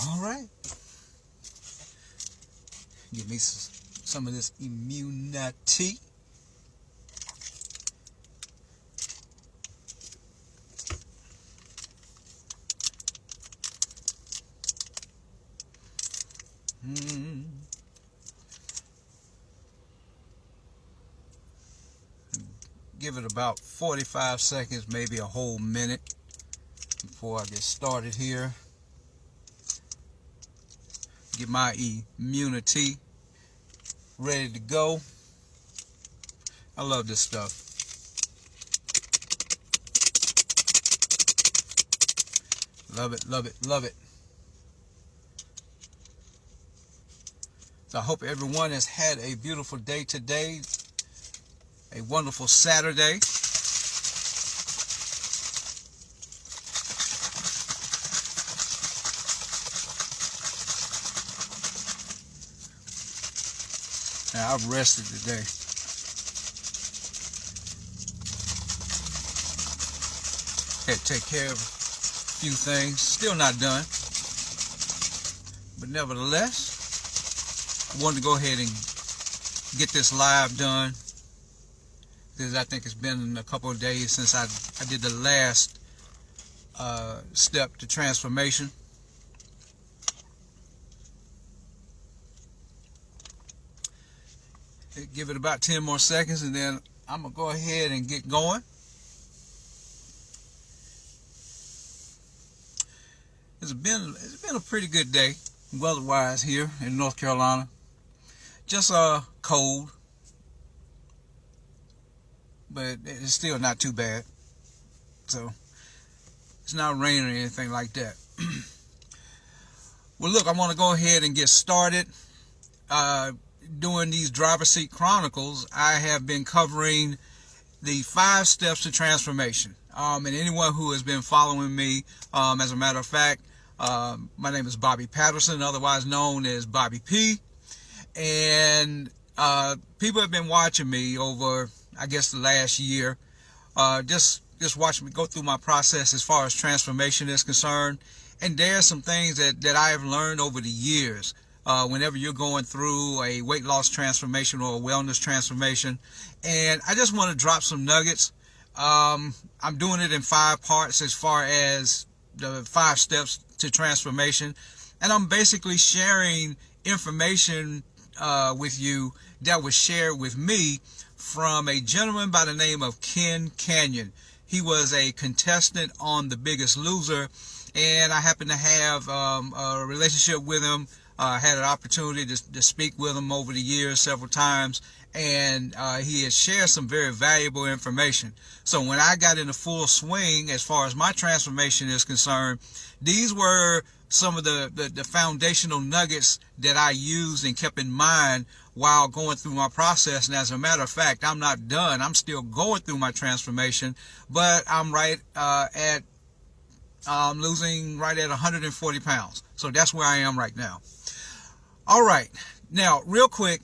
All right. Give me some of this immunity. Give it about 45 seconds, maybe a whole minute before I get started here. Get my immunity ready to go. I love this stuff. Love it, love it, love it. So I hope everyone has had a beautiful day today. A wonderful Saturday. Now, I've rested today. Had to take care of a few things. Still not done. But nevertheless, I wanted to go ahead and get this live done. Because I think it's been a couple of days since I did the last step to transformation. Give it about 10 more seconds and then I'm going to go ahead and get going. It's been a pretty good day weather-wise here in North Carolina. Just cold. But it's still not too bad. So it's not raining or anything like that. Well, look, I want to go ahead and get started. Doing these Driver's Seat Chronicles, I have been covering the 5 steps to transformation. And anyone who has been following me, as a matter of fact, my name is Bobby Patterson, otherwise known as Bobby P. And people have been watching me over, I guess, the last year, just watching me go through my process as far as transformation is concerned. And there are some things that I have learned over the years. Whenever you're going through a weight loss transformation or a wellness transformation. And I just want to drop some nuggets. I'm doing it in 5 parts as far as the 5 steps to transformation. And I'm basically sharing information with you that was shared with me from a gentleman by the name of Ken Canyon. He was a contestant on The Biggest Loser, and I happened to have a relationship with him. I had an opportunity to speak with him over the years several times, and he has shared some very valuable information. So when I got into full swing as far as my transformation is concerned, these were some of the foundational nuggets that I used and kept in mind while going through my process. And as a matter of fact, I'm not done. I'm still going through my transformation, but I'm losing right at 140 pounds. So that's where I am right now. All right. Now, real quick,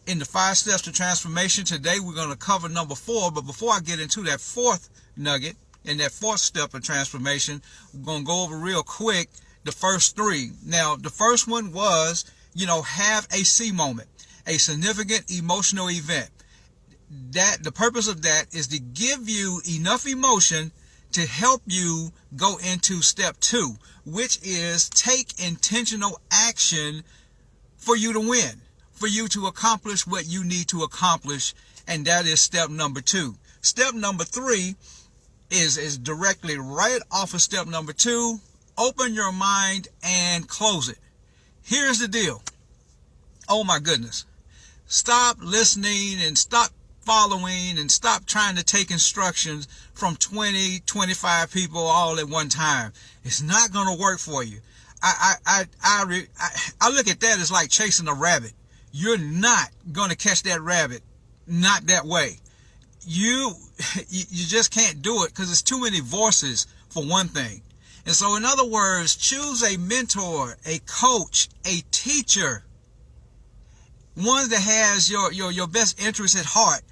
in the 5 steps to transformation, today we're going to cover number 4. But before I get into that 4th nugget and that 4th step of transformation, we're going to go over real quick the first 3. Now, the first one was, have a C moment, a significant emotional event. That the purpose of that is to give you enough emotion to help you go into step 2, which is take intentional action for you to win, for you to accomplish what you need to accomplish, and that is step number 2. Step number 3 is directly right off of step number 2. Open your mind and close it. Here's the deal. Oh my goodness. Stop listening and stop following and stop trying to take instructions from 20, 25 people all at one time. It's not going to work for you. I look at that as like chasing a rabbit. You're not going to catch that rabbit. Not that way. You just can't do it because there's too many voices for one thing. And so in other words, choose a mentor, a coach, a teacher, one that has your best interest at heart,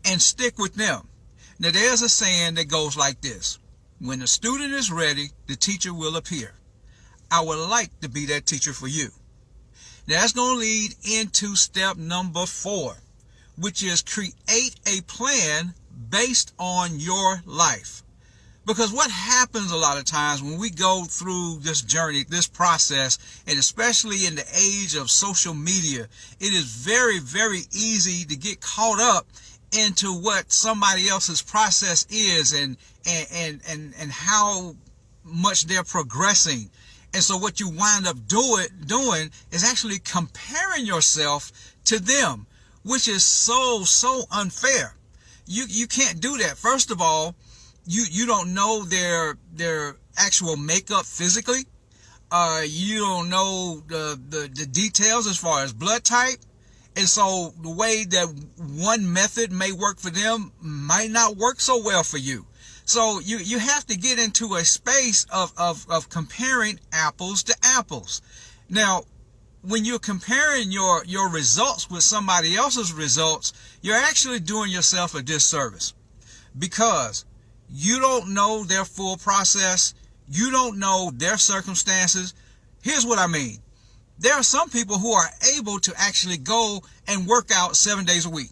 and stick with them. Now there's a saying that goes like this: when the student is ready, the teacher will appear. I would like to be that teacher for you. Now, that's going to lead into step number 4, which is create a plan based on your life. Because what happens a lot of times when we go through this journey, this process, and especially in the age of social media, it is very, very easy to get caught up into what somebody else's process is and how much they're progressing. And so what you wind up doing is actually comparing yourself to them, which is so unfair. You can't do that. First of all, you don't know their actual makeup physically. You don't know the details as far as blood type. And so the way that one method may work for them might not work so well for you. So you have to get into a space of comparing apples to apples. Now, when you're comparing your results with somebody else's results, you're actually doing yourself a disservice, because you don't know their full process. You don't know their circumstances. Here's what I mean. There are some people who are able to actually go and work out 7 days a week.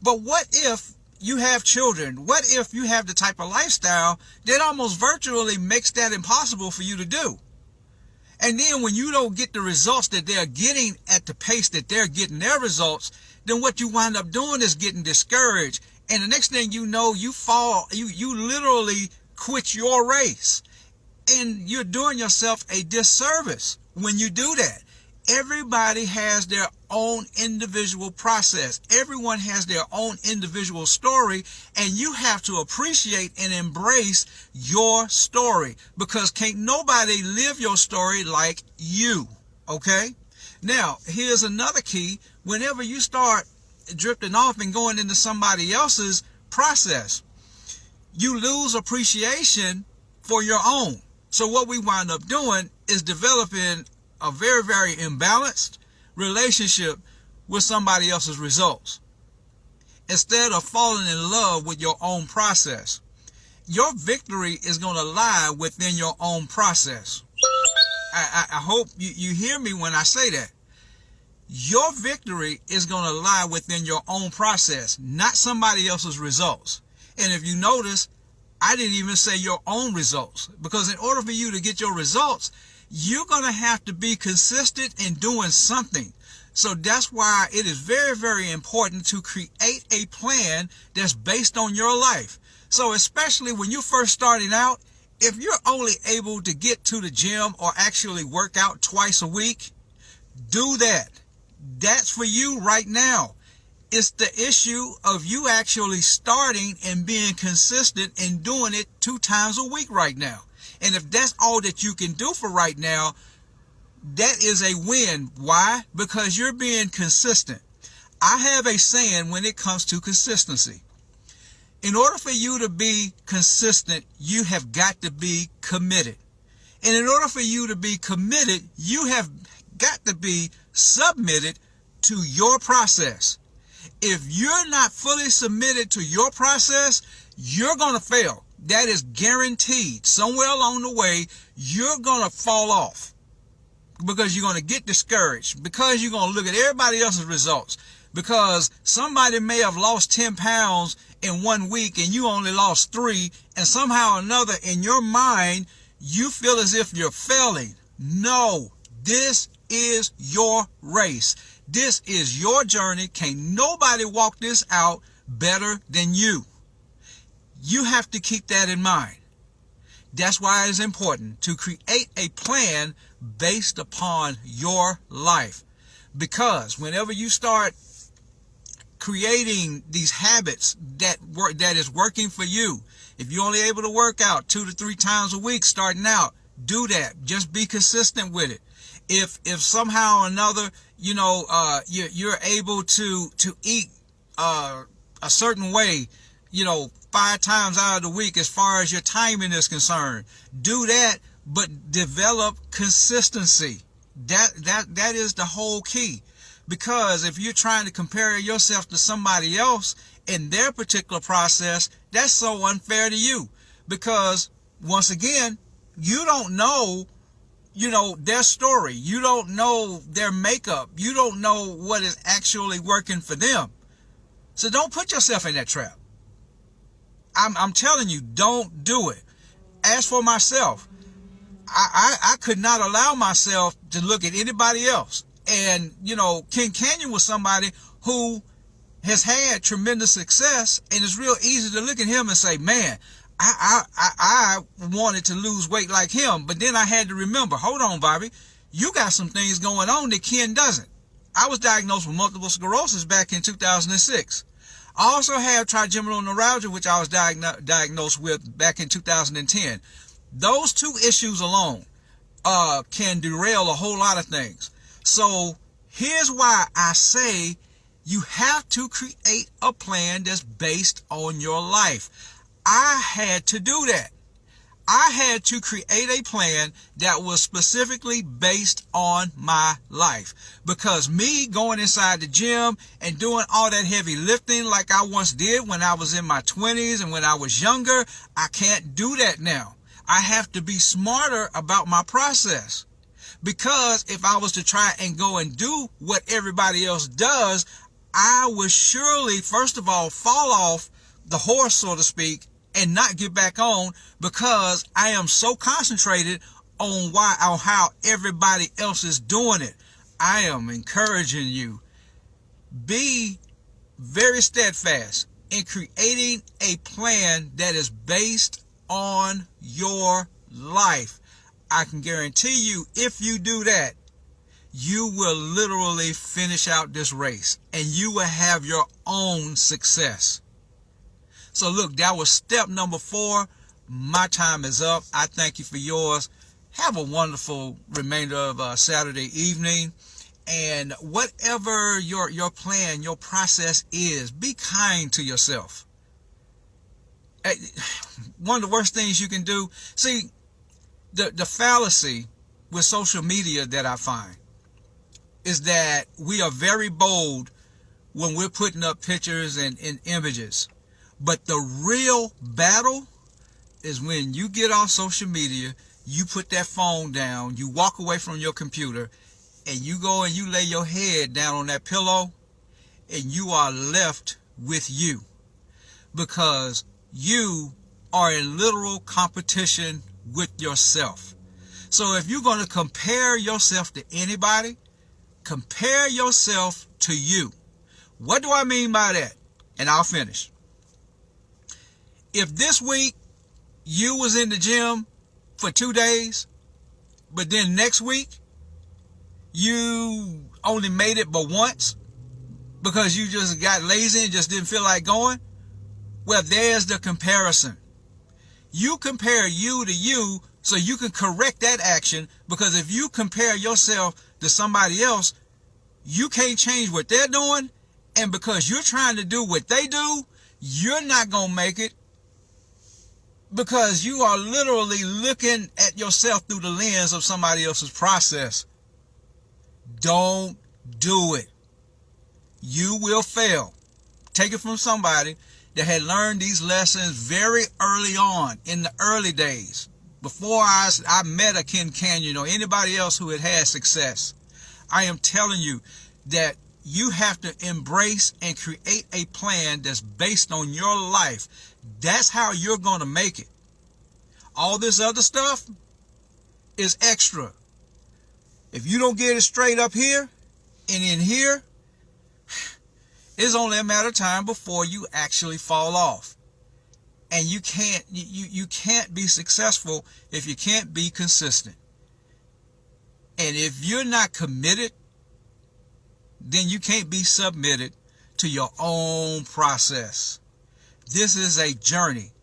But what if you have children? What if you have the type of lifestyle that almost virtually makes that impossible for you to do? And then when you don't get the results that they're getting at the pace that they're getting their results, then what you wind up doing is getting discouraged. And the next thing you know, you literally quit your race. And you're doing yourself a disservice when you do that. Everybody has their own individual process. Everyone has their own individual story, and you have to appreciate and embrace your story, because can't nobody live your story like you. Okay? Now, here's another key. Whenever you start drifting off and going into somebody else's process, you lose appreciation for your own. So what we wind up doing is developing a very, very imbalanced relationship with somebody else's results, instead of falling in love with your own process. Your victory is going to lie within your own process. I hope you hear me when I say that. Your victory is going to lie within your own process, not somebody else's results. And if you notice, I didn't even say your own results, because in order for you to get your results, you're going to have to be consistent in doing something. So that's why it is very, very important to create a plan that's based on your life. So especially when you're first starting out, if you're only able to get to the gym or actually work out twice a week, do that. That's for you right now. It's the issue of you actually starting and being consistent and doing it 2 times a week right now. And if that's all that you can do for right now, that is a win. Why? Because you're being consistent. I have a saying when it comes to consistency. In order for you to be consistent, you have got to be committed. And in order for you to be committed, you have got to be submitted to your process. If you're not fully submitted to your process, you're going to fail. That is guaranteed. Somewhere along the way, you're going to fall off, because you're going to get discouraged, because you're going to look at everybody else's results, because somebody may have lost 10 pounds in 1 week and you only lost 3, and somehow or another in your mind, you feel as if you're failing. No, this is your race. This is your journey. Can't nobody walk this out better than you. You have to keep that in mind. That's why it's important to create a plan based upon your life. Because whenever you start creating these habits that is working for you, if you're only able to work out 2 to 3 times a week starting out, do that. Just be consistent with it. If somehow or another, you're able to eat a certain way, 5 times out of the week as far as your timing is concerned, do that, but develop consistency. That is the whole key. Because if you're trying to compare yourself to somebody else in their particular process, that's so unfair to you. Because once again, you don't know their story. You don't know their makeup. You don't know what is actually working for them. So don't put yourself in that trap. I'm telling you, don't do it. As for myself, I could not allow myself to look at anybody else. And, Ken Canyon was somebody who has had tremendous success, and it's real easy to look at him and say, man, I wanted to lose weight like him. But then I had to remember, hold on, Bobby, you got some things going on that Ken doesn't. I was diagnosed with multiple sclerosis back in 2006. I also have trigeminal neuralgia, which I was diagnosed with back in 2010. Those two issues alone can derail a whole lot of things. So here's why I say you have to create a plan that's based on your life. I had to do that. I had to create a plan that was specifically based on my life, because me going inside the gym and doing all that heavy lifting like I once did when I was in my 20s and when I was younger, I can't do that now. I have to be smarter about my process, because if I was to try and go and do what everybody else does, I would surely, first of all, fall off the horse, so to speak, and not get back on, because I am so concentrated on how everybody else is doing it. I am encouraging you, be very steadfast in creating a plan that is based on your life. I can guarantee you, if you do that, you will literally finish out this race and you will have your own success. So look, that was step number 4. My time is up. I thank you for yours. Have a wonderful remainder of Saturday evening. And whatever your plan, your process is, be kind to yourself. One of the worst things you can do, see, the fallacy with social media that I find is that we are very bold when we're putting up pictures and images. But the real battle is when you get on social media, you put that phone down, you walk away from your computer, and you go and you lay your head down on that pillow, and you are left with you. Because you are in literal competition with yourself. So if you're going to compare yourself to anybody, compare yourself to you. What do I mean by that? And I'll finish. If this week you was in the gym for 2 days, but then next week you only made it but once because you just got lazy and just didn't feel like going, well, there's the comparison. You compare you to you so you can correct that action, because if you compare yourself to somebody else, you can't change what they're doing, and because you're trying to do what they do, you're not going to make it, because you are literally looking at yourself through the lens of somebody else's process. Don't do it. You will fail. Take it from somebody that had learned these lessons very early on, in the early days, before I met a Ken Canyon or anybody else who had had success. I am telling you that you have to embrace and create a plan that's based on your life. That's how you're going to make it. All this other stuff is extra. If you don't get it straight up here and in here, it's only a matter of time before you actually fall off. And you can't be successful if you can't be consistent. And if you're not committed, then you can't be submitted to your own process. This is a journey.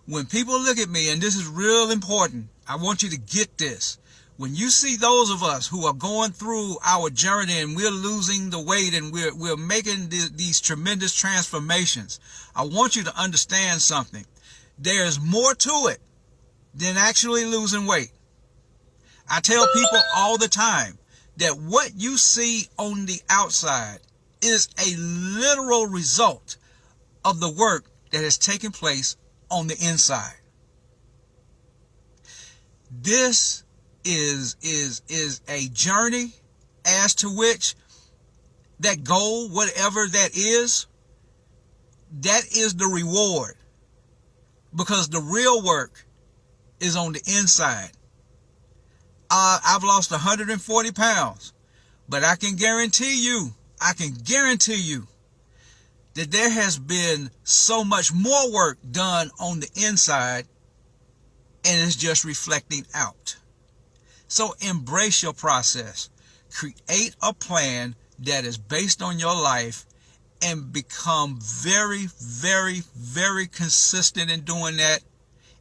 When people look at me, and this is real important, I want you to get this. When you see those of us who are going through our journey and we're losing the weight and we're making these tremendous transformations, I want you to understand something. There's more to it than actually losing weight. I tell people all the time that what you see on the outside is a literal result of the work that has taken place on the inside. This is a journey as to which that goal, whatever that is the reward, because the real work is on the inside. I've lost 140 pounds, but I can guarantee you that there has been so much more work done on the inside, and it's just reflecting out. So embrace your process. Create a plan that is based on your life and become very, very, very consistent in doing that.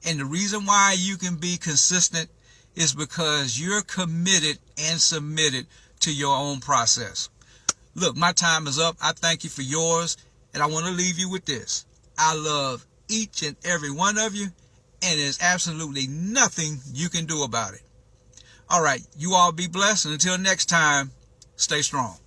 And the reason why you can be consistent is because you're committed and submitted to your own process. Look, my time is up. I thank you for yours. And I want to leave you with this. I love each and every one of you, and there's absolutely nothing you can do about it. All right, you all be blessed, and until next time, stay strong.